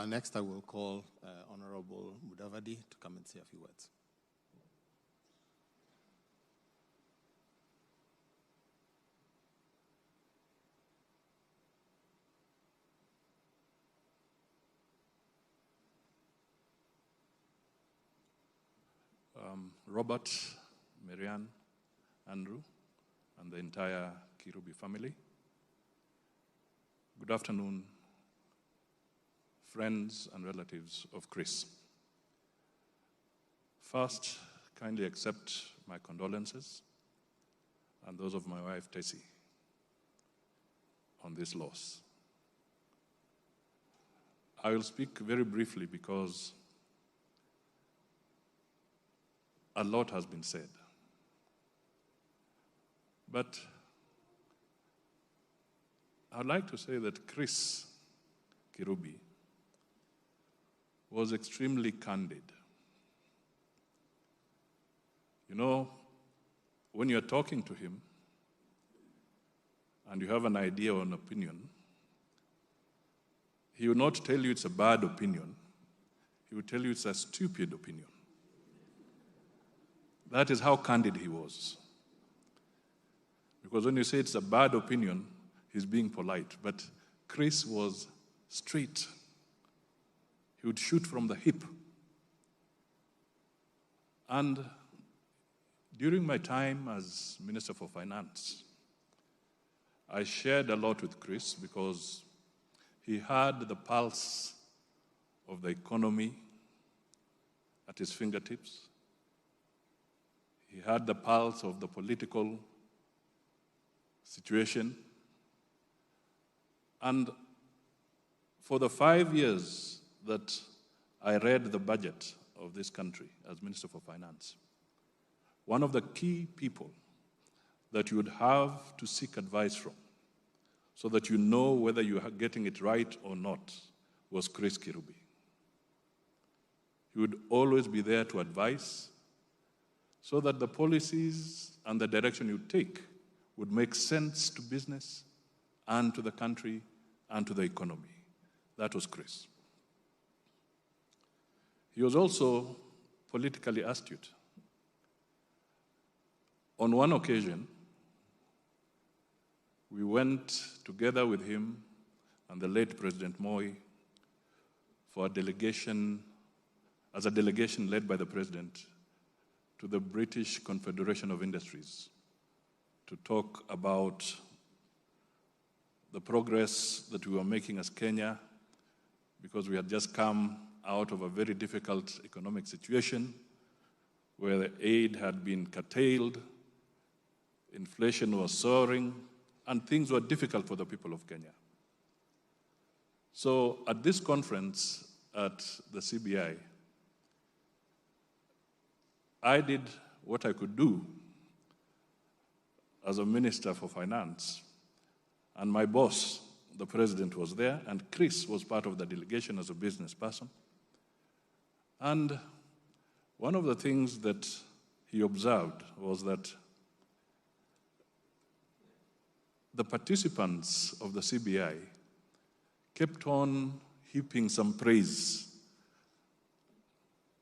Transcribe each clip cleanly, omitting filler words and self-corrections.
Next, I will call Honorable Mudavadi to come and say a few words. Robert, Marianne, Andrew, and the entire Kirubi family. Good afternoon, friends and relatives of Chris. First, kindly accept my condolences and those of my wife, Tessie, on this loss. I will speak very briefly because a lot has been said. But I'd like to say that Chris Kirubi was extremely candid. You know, when you're talking to him and you have an idea or an opinion, he will not tell you it's a bad opinion. He will tell you it's a stupid opinion. That is how candid he was. Because when you say it's a bad opinion, he's being polite. But Chris was straight. He would shoot from the hip. And during my time as Minister for Finance, I shared a lot with Chris because he had the pulse of the economy at his fingertips. He had the pulse of the political situation. And for the 5 years that I read the budget of this country as Minister for Finance, one of the key people that you would have to seek advice from so that you know whether you are getting it right or not was Chris Kirubi. He would always be there to advise so that the policies and the direction you take would make sense to business and to the country and to the economy. That was Chris. He was also politically astute. On one occasion, we went together with him and the late President Moi for a delegation led by the President to the British Confederation of Industries to talk about the progress that we were making as Kenya because we had just come out of a very difficult economic situation where the aid had been curtailed, inflation was soaring, and things were difficult for the people of Kenya. So at this conference at the CBI, I did what I could do as a Minister for Finance, and my boss, the President, was there, and Chris was part of the delegation as a business person. And one of the things that he observed was that the participants of the CBI kept on heaping some praise,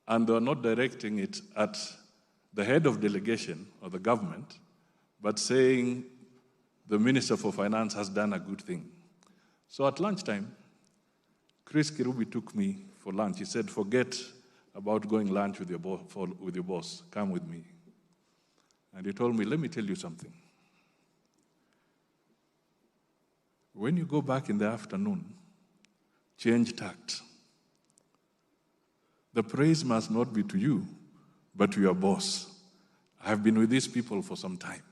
and they were not directing it at the head of delegation or the government, but saying the Minister for Finance has done a good thing. So at lunchtime, Chris Kirubi took me for lunch. He said, forget about going lunch with your boss. Come with me. And he told me, let me tell you something. When you go back in the afternoon, change tact. The praise must not be to you, but to your boss. I have been with these people for some time.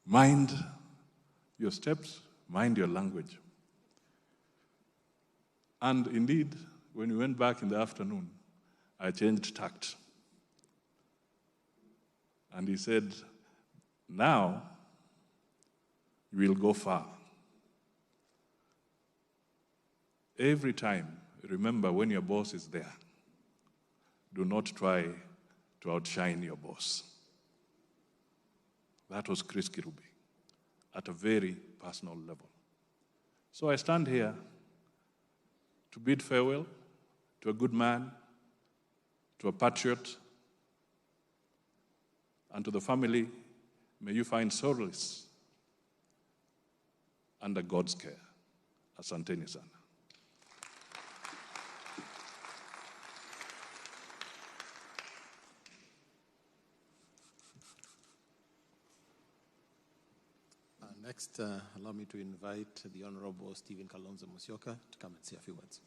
Mind your steps, mind your language. And indeed, when we went back in the afternoon, I changed tact. And he said, now you will go far. Every time, remember when your boss is there, do not try to outshine your boss. That was Chris Kirubi at a very personal level. So I stand here to bid farewell to a good man, to a patriot, and to the family. May you find solace under God's care. Asanteni sana. Next, allow me to invite the Honorable Stephen Kalonzo Musyoka to come and say a few words.